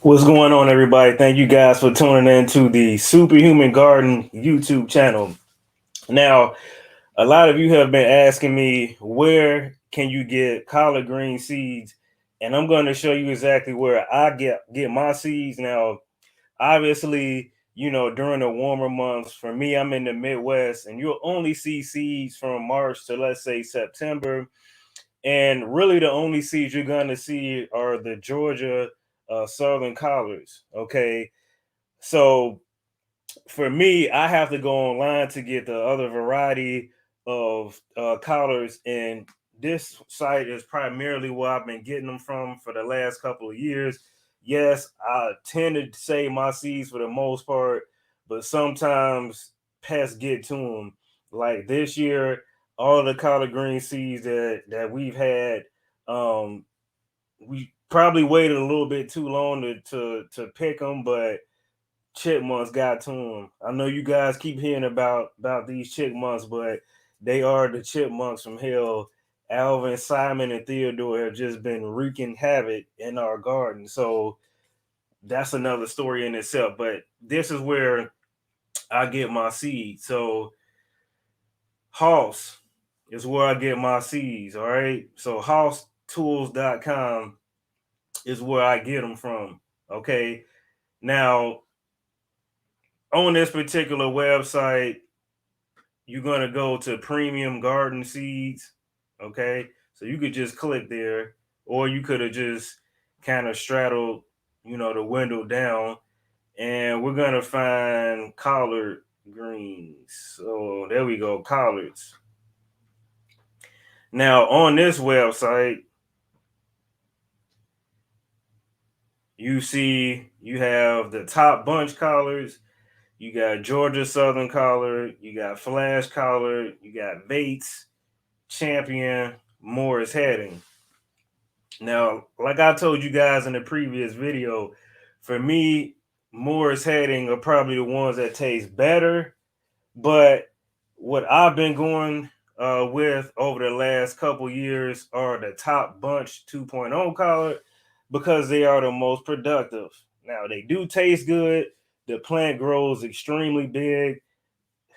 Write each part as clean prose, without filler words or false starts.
What's going on, everybody? Thank you guys for tuning in to the Superhuman Garden YouTube channel. Now, a lot of you have been asking me where can you get collard green seeds, and I'm going to show you exactly where I get my seeds. Now, obviously, during the warmer months, for me, I'm in the Midwest, and you'll only see seeds from March to, let's say, September. And really, the only seeds you're going to see are the Georgia Southern collards. Okay. So for me, I have to go online to get the other variety of collards. And this site is primarily where I've been getting them from for the last couple of years. Yes, I tend to save my seeds for the most part, but sometimes pests get to them. Like this year, all the collard green seeds that we've had, um, we probably waited a little bit too long to pick them, but chipmunks got to them. I know you guys keep hearing about these chipmunks, but they are the chipmunks from hell. Alvin, Simon, and Theodore have just been wreaking havoc in our garden. So that's another story in itself. But this is where I get my seeds. So Hoss is where I get my seeds. All right. So HossTools.com is where I get them from. Okay. Now, on this particular website, you're going to go to Premium Garden Seeds. Okay. So you could just click there, or you could have just kind of straddled, the window down, and we're going to find collard greens. So there we go, collards. Now, on this website, you see you have the top bunch collards. You got Georgia Southern collard, you got Flash collard, you got Vates, Champion, Morris Heading. Now, like I told you guys in the previous video, for me, Morris Heading are probably the ones that taste better. But what I've been going with over the last couple years are the Top Bunch 2.0 collard because they are the most productive. Now, they do taste good. The plant grows extremely big,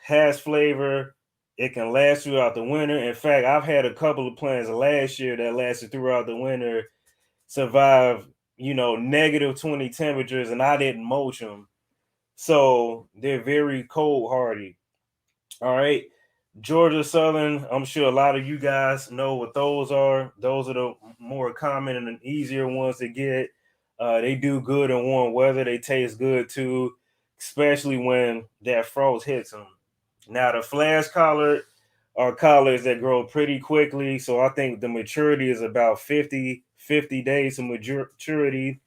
has flavor. It can last throughout the winter. In fact, I've had a couple of plants last year that lasted throughout the winter, survive, negative 20 temperatures, and I didn't mulch them. So they're very cold hardy. All right. Georgia Southern, I'm sure a lot of you guys know what those are. Those are the more common and easier ones to get. They do good in warm weather. They taste good too, especially when that frost hits them. Now, the flash collard are collards that grow pretty quickly. So I think the maturity is about 50 days of maturity.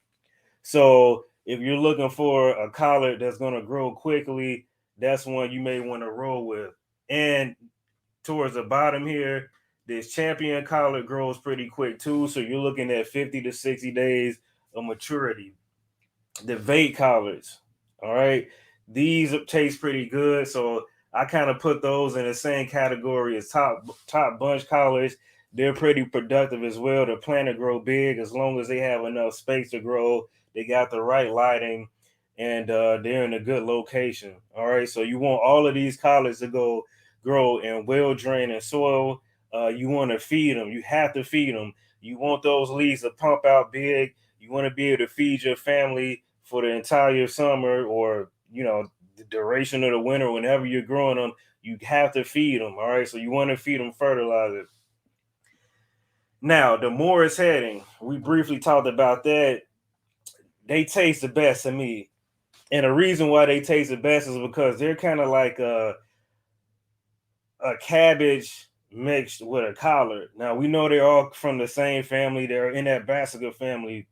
So if you're looking for a collard that's going to grow quickly, that's one you may want to roll with. And towards the bottom here, this champion collard grows pretty quick too. So you're looking at 50 to 60 days of maturity. The Vate collards, all right, these taste pretty good. So I kind of put those in the same category as top bunch collards. They're pretty productive as well. The plant to grow big as long as they have enough space to grow. They got the right lighting, and they're in a good location. All right, so you want all of these collards to go grow in well draining soil. You want to feed them. You have to feed them. You want those leaves to pump out big. You want to be able to feed your family for the entire summer, or the duration of the winter. Whenever you're growing them, you have to feed them. All right, so you want to feed them fertilizer. Now, the Morris Heading, we briefly talked about that. They taste the best to me, and the reason why they taste the best is because they're kind of like a cabbage mixed with a collard. Now we know they're all from the same family. They're in that brassica family,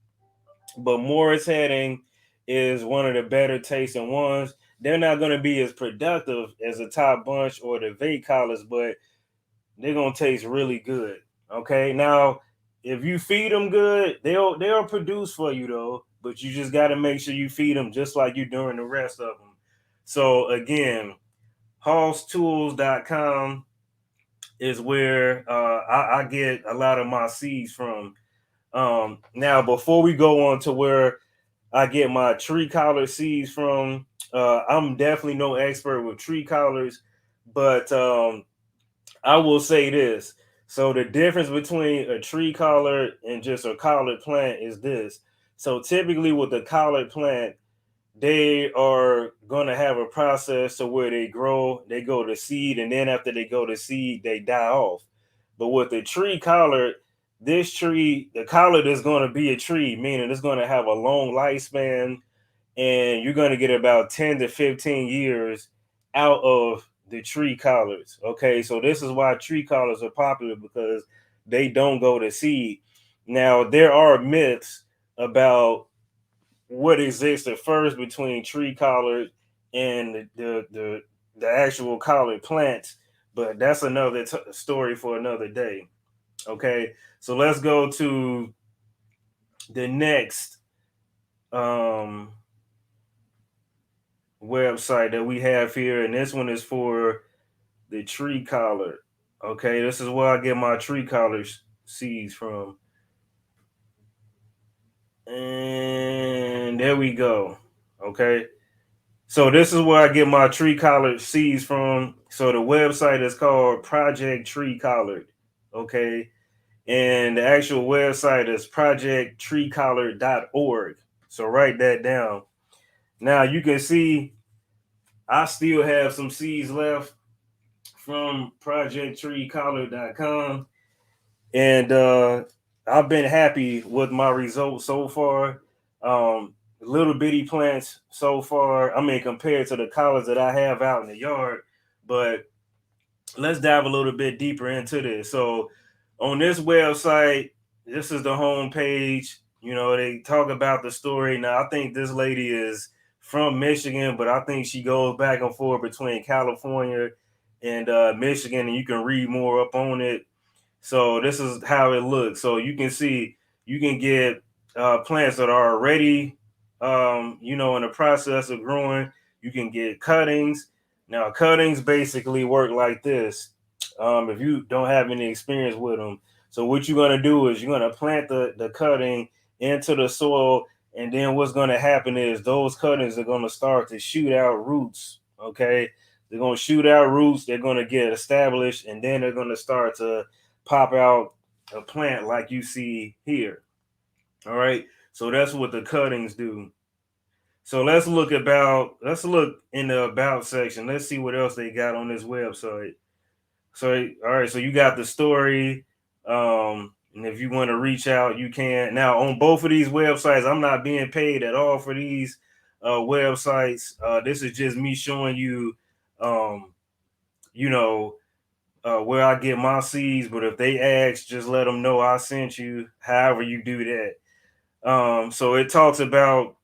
but Morris Heading is one of the better tasting ones. They're not going to be as productive as the top bunch or the Vate collards, but they're going to taste really good. Okay, now if you feed them good, they'll produce for you though. But you just got to make sure you feed them just like you're doing the rest of them. So again, HossTools.com is where I get a lot of my seeds from. Now, before we go on to where I get my tree collar seeds from. I'm definitely no expert with tree collars, but I will say this. So the difference between a tree collar and just a collard plant is this. So typically with the collard plant, they are going to have a process to where they grow, they go to seed, and then after they go to seed, they die off. But with the tree collard, this tree, the collard is going to be a tree, meaning it's going to have a long lifespan, and you're going to get about 10 to 15 years out of the tree collards. Okay, so this is why tree collards are popular, because they don't go to seed. Now, there are myths about what existed first between tree collard and the actual collard plants, but that's another story for another day. Okay, so let's go to the next um website that we have here, and this one is for the tree collard. Okay, this is where I get my tree collard seeds from, and there we go. Okay, so this is where I get my tree collard seeds from. So the website is called Project Tree Collard. Okay, and the actual website is projecttreecollard.org. So write that down. Now you can see I still have some seeds left from projecttreecollar.com, and I've been happy with my results so far. Little bitty plants so far, I mean, compared to the collards that I have out in the yard. But let's dive a little bit deeper into this. So on this website, this is the home page. You know, they talk about the story. Now, I think this lady is from Michigan, but I think she goes back and forth between California and Michigan, and you can read more up on it. So this is how it looks. So you can see you can get plants that are already, in the process of growing. You can get cuttings. Now cuttings basically work like this. If you don't have any experience with them, so what you're gonna do is you're gonna plant the cutting into the soil, and then what's gonna happen is those cuttings are gonna start to shoot out roots. Okay, they're gonna shoot out roots. They're gonna get established, and then they're gonna start to pop out a plant like you see here. All right. So that's what the cuttings do. So let's look in the about section. Let's see what else they got on this website. So all right, so you got the story. And if you want to reach out, you can. Now on both of these websites, I'm not being paid at all for these websites. This is just me showing you um, you know, where I get my seeds. But if they ask, just let them know I sent you. However, you do that. So it talks about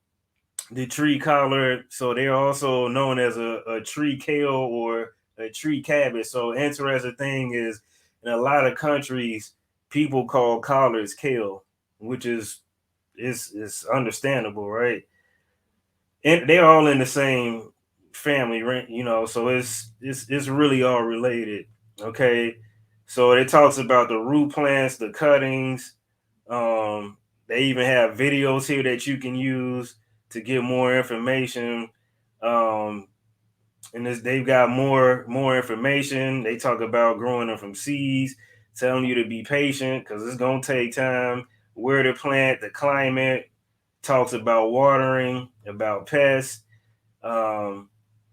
the tree collard. So they're also known as a tree kale or a tree cabbage. So interesting thing is, in a lot of countries, people call collards kale, which is understandable, right? And they're all in the same family, right? So it's really all related. Okay, so it talks about the root plants, the cuttings. They even have videos here that you can use to get more information. Um, and they've got more information. They talk about growing them from seeds, telling you to be patient because it's gonna take time. Where to plant, the climate, talks about watering, about pests, um,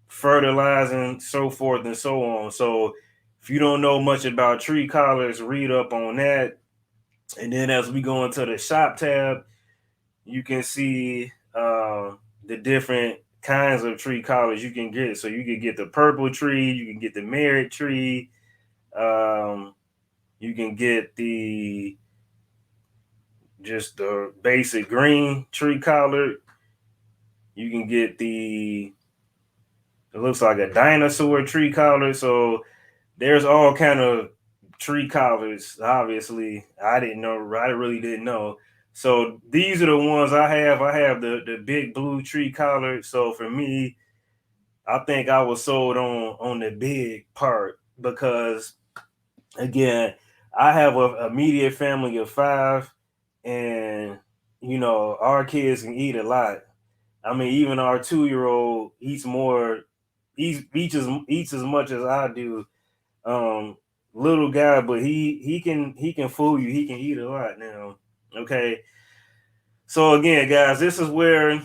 fertilizing, so forth and so on. So if you don't know much about tree collars, read up on that. And then as we go into the shop tab, you can see the different kinds of tree collars you can get. So you can get the purple tree, you can get the merit tree, um, you can get the basic green tree collar. You can get it looks like a dinosaur tree collar. So there's all kind of tree collars. Obviously, I didn't know. I really didn't know. So these are the ones I have. I have the big blue tree collar. So for me, I think I was sold on the big part because again, I have a immediate family of five, and our kids can eat a lot. I mean, even our 2-year-old eats more, eats as much as I do. Um, Little guy, but he can fool you. He can eat a lot now. Okay. So again, guys, this is where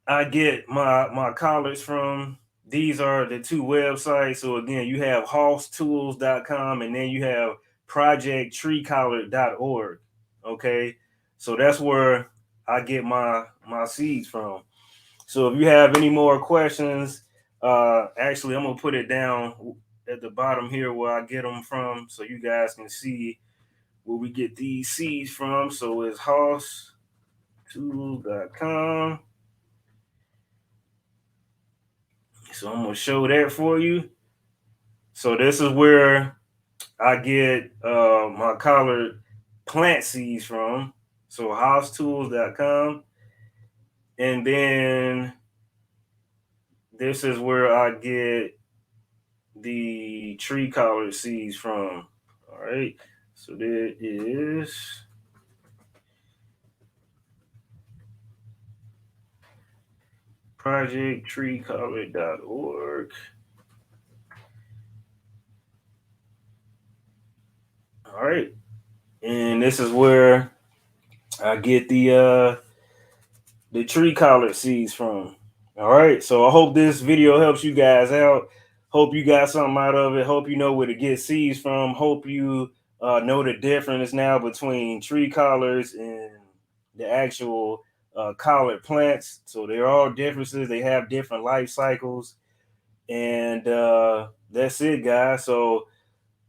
I get my collars from. These are the two websites. So again, you have hosstools.com and then you have projecttreecollar.org. Okay. So that's where I get my seeds from. So if you have any more questions, actually I'm gonna put it down at the bottom here where I get them from so you guys can see where we get these seeds from. So it's hosstools.com. So I'm gonna show that for you. So this is where I get my collard plant seeds from. So housetools.com. And then this is where I get the tree collard seeds from. All right. So there is projecttreecollar.org. All right. And this is where I get the tree collard seeds from. All right. So I hope this video helps you guys out. Hope you got something out of it. Hope you know where to get seeds from. Hope you know the difference now between tree collards and the actual collard plants. So they're all differences. They have different life cycles. And that's it, guys. So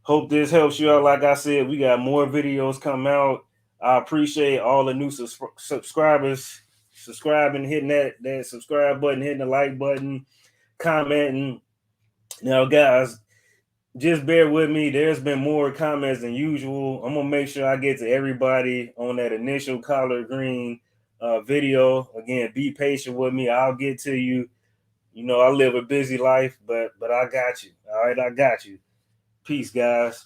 hope this helps you out. Like I said, we got more videos come out. I appreciate all the new subscribers subscribing, hitting that subscribe button, hitting the like button, commenting. Now, guys, just bear with me. There's been more comments than usual. I'm gonna make sure I get to everybody on that initial collard green video. Again, be patient with me. I'll get to you. You know, I live a busy life, but I got you. All right, I got you. Peace, guys.